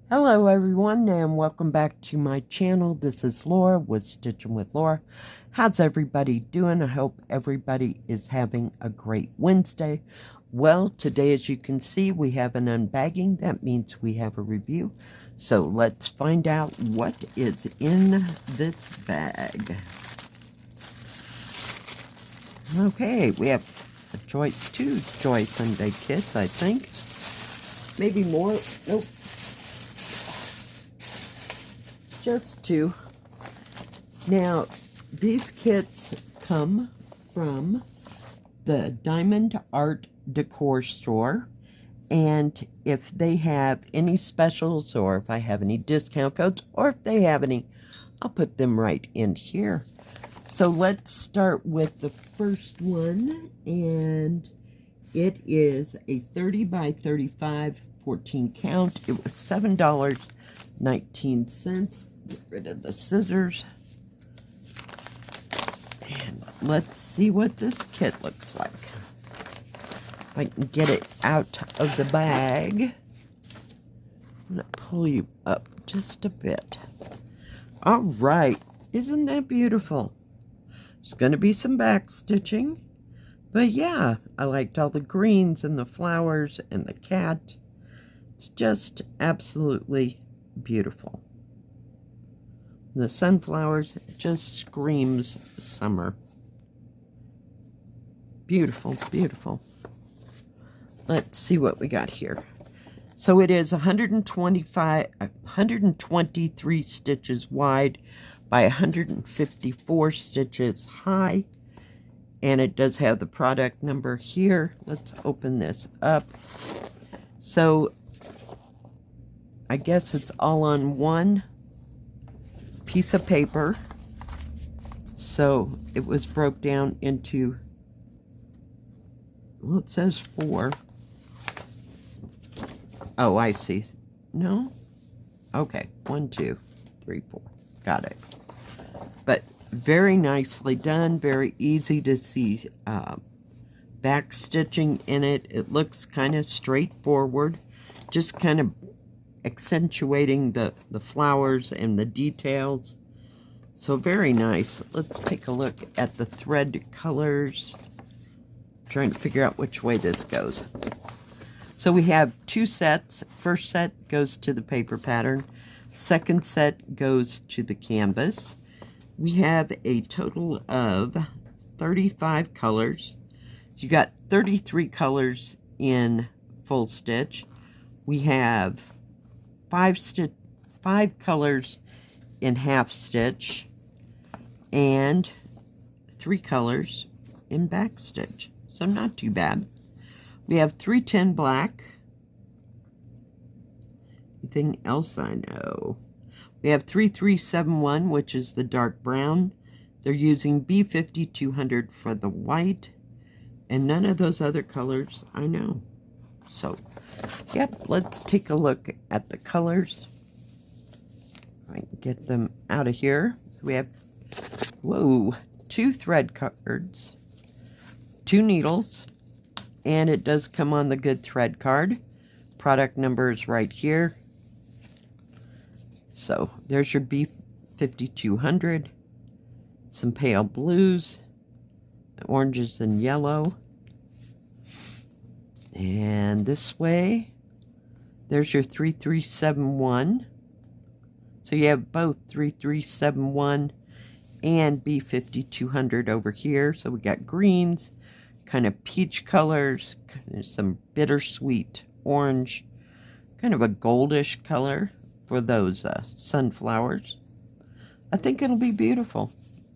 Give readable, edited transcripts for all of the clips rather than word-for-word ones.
Hello everyone and welcome back to my channel. This is Laura with Stitching with Laura. How's everybody doing? I hope everybody is having a great Wednesday. Well, today as you can see we have an unbagging. That means we have a review. So let's find out what is in this bag. Okay, we have two Joy Sunday kits, I think. Maybe more. Nope. Just two. Now, these kits come from the Diamond Art Decor store, and if they have any specials or if I have any discount codes or if they have any, I'll put them right in here. So let's start with the first one, and it is a 30 by 35 14 count. It was $7.19. Get rid of the scissors. And let's see what this kit looks like. If I can get it out of the bag. I'm going to pull you up just a bit. Alright, isn't that beautiful? There's going to be some back stitching. But yeah, I liked all the greens and the flowers and the cat. It's just absolutely beautiful. The sunflowers just screams summer. Beautiful, beautiful. Let's see what we got here. So it is 123 stitches wide by 154 stitches high. And it does have the product number here. Let's open this up. So I guess it's all on one piece of paper. So it was broke down into, well, it says 4. Oh, I see. No? Okay, 1, 2, 3, 4. Got it. But very nicely done, very easy to see back stitching in it. It looks kind of straightforward, just kind of accentuating the flowers and the details. So very nice. Let's take a look at the thread colors. I'm trying to figure out which way this goes. So we have 2 sets. First set goes to the paper pattern. Second set goes to the canvas. We have a total of 35 colors. You got 33 colors in full stitch. We have 5 colors in half stitch and 3 colors in back stitch. So not too bad. We have 310 black. Anything else I know? We have 3371, which is the dark brown. They're using B5200 for the white, and none of those other colors I know. So, yep, let's take a look at the colors. I can get them out of here. So we have, 2 thread cards, 2 needles, and it does come on the good thread card. Product number is right here. So there's your B5200, some pale blues, oranges and yellow. And this way, there's your 3371. So you have both 3371 and B5200 over here. So we got greens, kind of peach colors, kind of some bittersweet orange, kind of a goldish color for those sunflowers. I think it'll be beautiful.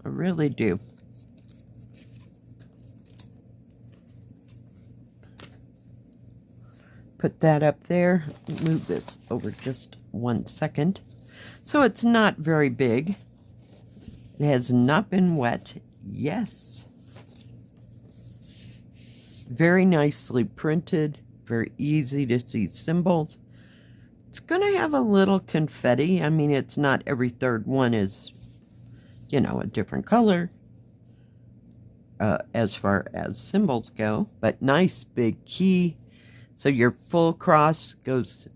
I really do. Put that up there. Move this over just 1 second. So it's not very big. It has not been wet. Yes. Very nicely printed. Very easy to see symbols. It's going to have a little confetti. I mean, it's not every third one is, you know, a different color as far as symbols go. But nice big key. So your full cross goes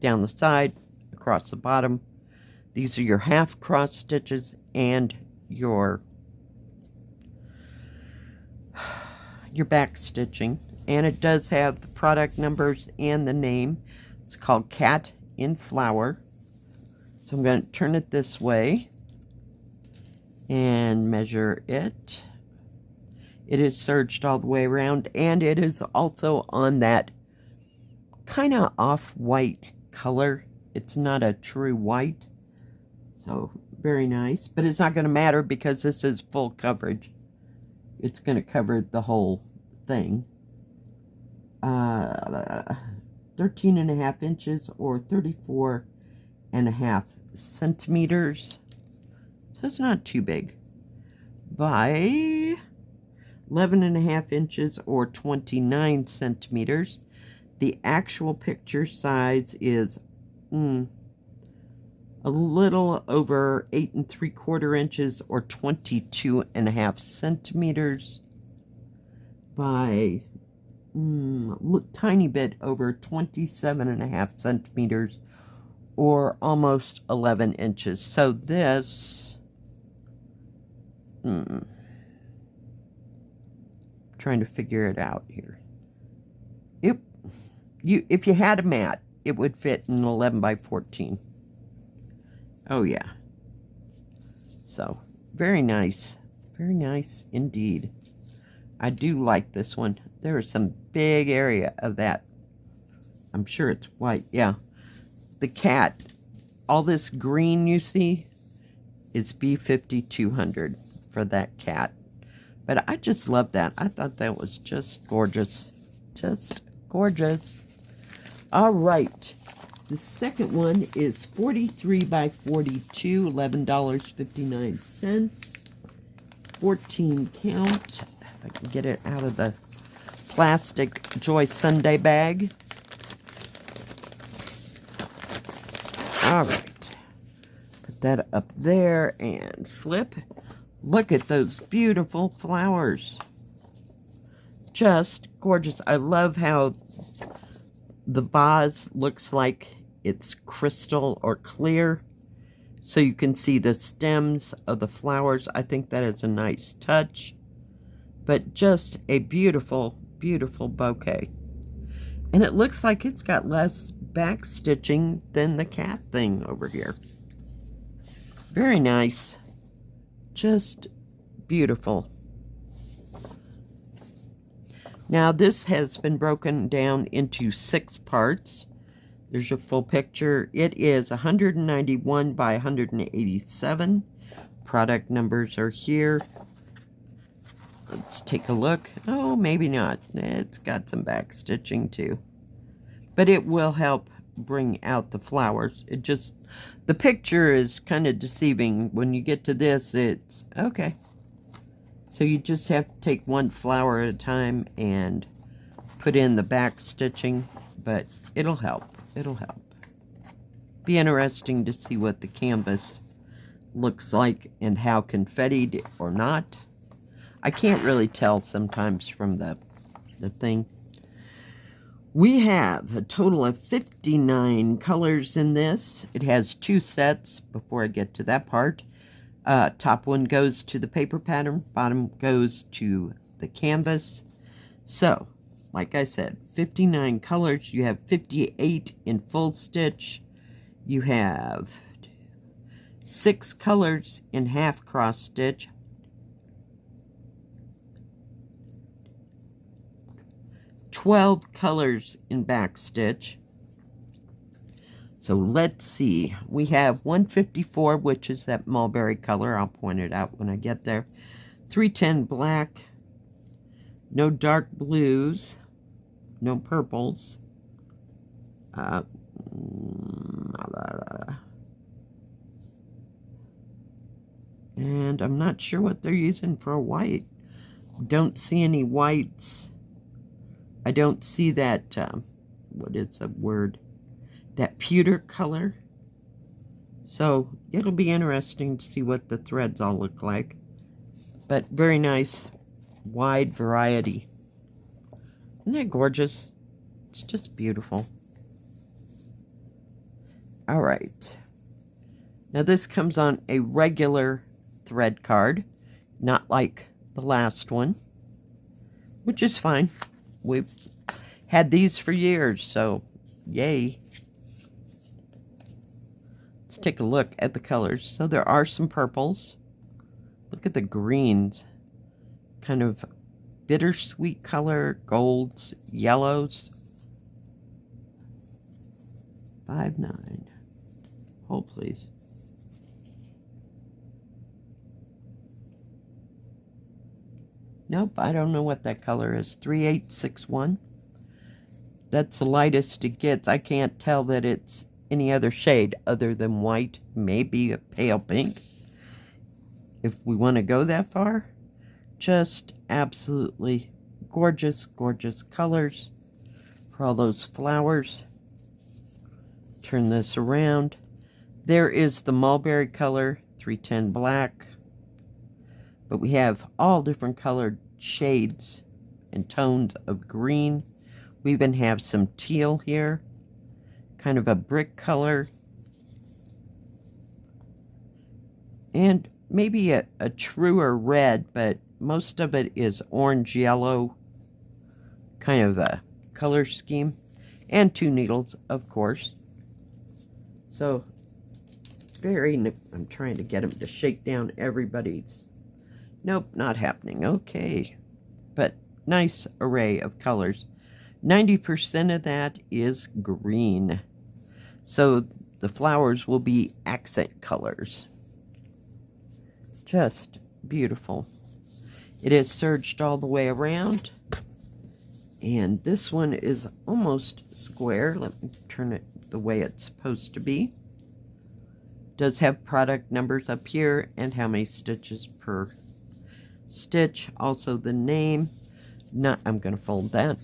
down the side, across the bottom. These are your half cross stitches and your back stitching. And it does have the product numbers and the name. It's called Cat in Flower. So I'm going to turn it this way and measure it. It is serged all the way around, and it is also on that kind of off-white color. It's not a true white, so very nice. But it's not going to matter because this is full coverage. It's going to cover the whole thing. 13.5 inches or 34.5 centimeters. So it's not too big. By 11.5 inches or 29 centimeters. The actual picture size is a little over 8 3/4 inches or 22.5 centimeters by tiny bit over 27.5 centimeters or almost 11 inches. So this trying to figure it out here. If you had a mat, it would fit in 11 by 14. Oh yeah. So very nice indeed. I do like this one. There is some big area of that. I'm sure it's white. Yeah, the cat, all this green you see is B5200 for that cat. But I just love that. I thought that was just gorgeous. Just gorgeous. All right. The second one is 43 by 42, $11.59. 14 count. If I can get it out of the plastic Joy Sunday bag. All right. Put that up there and flip. Look at those beautiful flowers. Just gorgeous. I love how the vase looks like it's crystal or clear, so you can see the stems of the flowers. I think that is a nice touch, but just a beautiful, beautiful bouquet. And it looks like it's got less back stitching than the cat thing over here. Very nice. Just beautiful. Now this has been broken down into 6 parts. There's your full picture. It is 191 by 187. Product numbers are here. Let's take a look. Oh, maybe not. It's got some back stitching too. But it will help bring out the flowers. It just, the picture is kind of deceiving. When you get to this, it's okay. So you just have to take one flower at a time and put in the back stitching, but it'll help. It'll help. Be interesting to see what the canvas looks like and how confettied or not. I can't really tell sometimes from the thing. We have a total of 59 colors in this. It has 2 sets before I get to that part. Top one goes to the paper pattern, bottom goes to the canvas. So, like I said, 59 colors. You have 58 in full stitch. You have 6 colors in half cross stitch. 12 colors in back stitch. So let's see. We have 154, which is that mulberry color. I'll point it out when I get there. 310 black. No dark blues. No purples. And I'm not sure what they're using for a white. Don't see any whites. I don't see that, what is the word? That pewter color. So it'll be interesting to see what the threads all look like. But very nice, wide variety. Isn't that gorgeous? It's just beautiful. All right. Now this comes on a regular thread card, not like the last one, which is fine. We've had these for years, so yay. Let's take a look at the colors. So there are some purples. Look at the greens. Kind of bittersweet color, golds, yellows. 5.9. Hold, please. Nope, I don't know what that color is. 3861. That's the lightest it gets. I can't tell that it's any other shade other than white. Maybe a pale pink. If we want to go that far. Just absolutely gorgeous, gorgeous colors for all those flowers. Turn this around. There is the mulberry color, 310 black. But we have all different colored shades and tones of green. We even have some teal here, kind of a brick color. And maybe a truer red, but most of it is orange-yellow, kind of a color scheme. And 2 needles, of course. So, I'm trying to get them to shake down everybody's. Nope, not happening. Okay. But nice array of colors. 90% of that is green. So the flowers will be accent colors. Just beautiful. It is serged all the way around. And this one is almost square. Let me turn it the way it's supposed to be. Does have product numbers up here and how many stitches per stitch. Also the name. I'm going to fold that.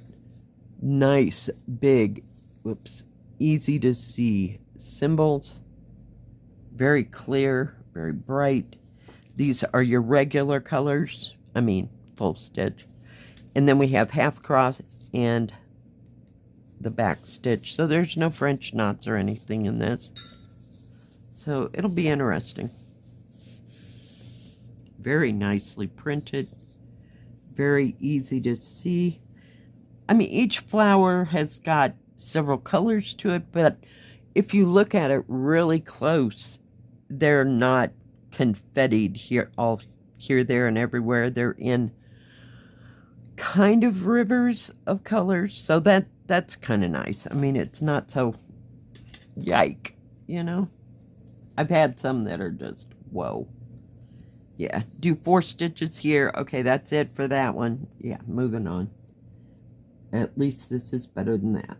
Nice, big, easy to see symbols. Very clear, very bright. These are your regular colors. I mean, full stitch. And then we have half cross and the back stitch. So there's no French knots or anything in this. So it'll be interesting. Very nicely printed. Very easy to see. I mean, each flower has got several colors to it, but if you look at it really close, they're not confettied here, all here, there, and everywhere. They're in kind of rivers of colors, so that's kind of nice. I mean, it's not so yike, you know? I've had some that are just, whoa. Yeah, do 4 stitches here. Okay, that's it for that one. Yeah, moving on. At least this is better than that.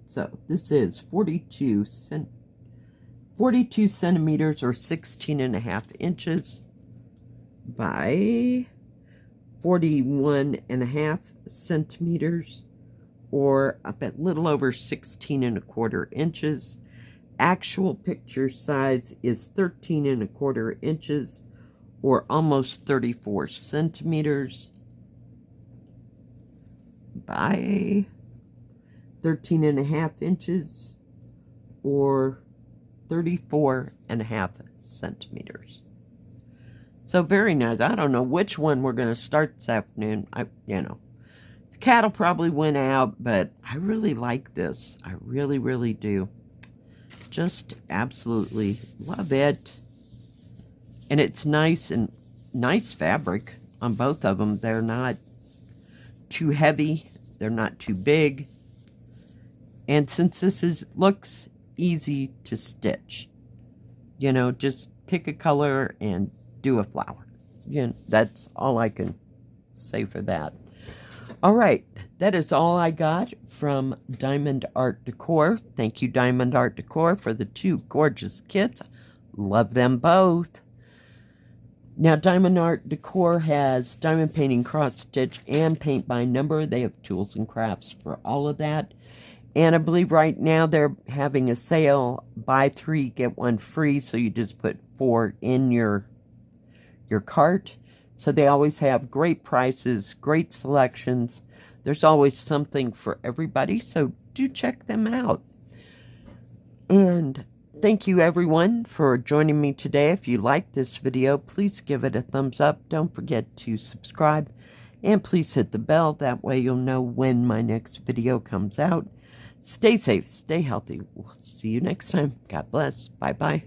So, this is 42 centimeters or 16.5 inches by 41.5 centimeters or up at little over 16.25 inches. Actual picture size is 13.25 inches or almost 34 centimeters by 13.5 inches or 34.5 centimeters. So very nice. I don't know which one we're going to start this afternoon. The cattle probably went out, but I really like this. I really, really do. Just absolutely love it. And it's nice and nice fabric on both of them. They're not too heavy. They're not too big. And since this looks easy to stitch, you know, just pick a color and do a flower. You know, that's all I can say for that. All right, that is all I got from Diamond Art Decor. Thank you, Diamond Art Decor, for the 2 gorgeous kits. Love them both. Now, Diamond Art Decor has diamond painting, cross stitch, and paint by number. They have tools and crafts for all of that. And I believe right now they're having a sale, buy 3, get 1 free. So you just put 4 in your cart. So they always have great prices, great selections. There's always something for everybody. So do check them out. And Thank you everyone for joining me today. If you liked this video, please give it a thumbs up. Don't forget to subscribe and please hit the bell. That way you'll know when my next video comes out. Stay safe, stay healthy. We'll see you next time. God bless. Bye-bye.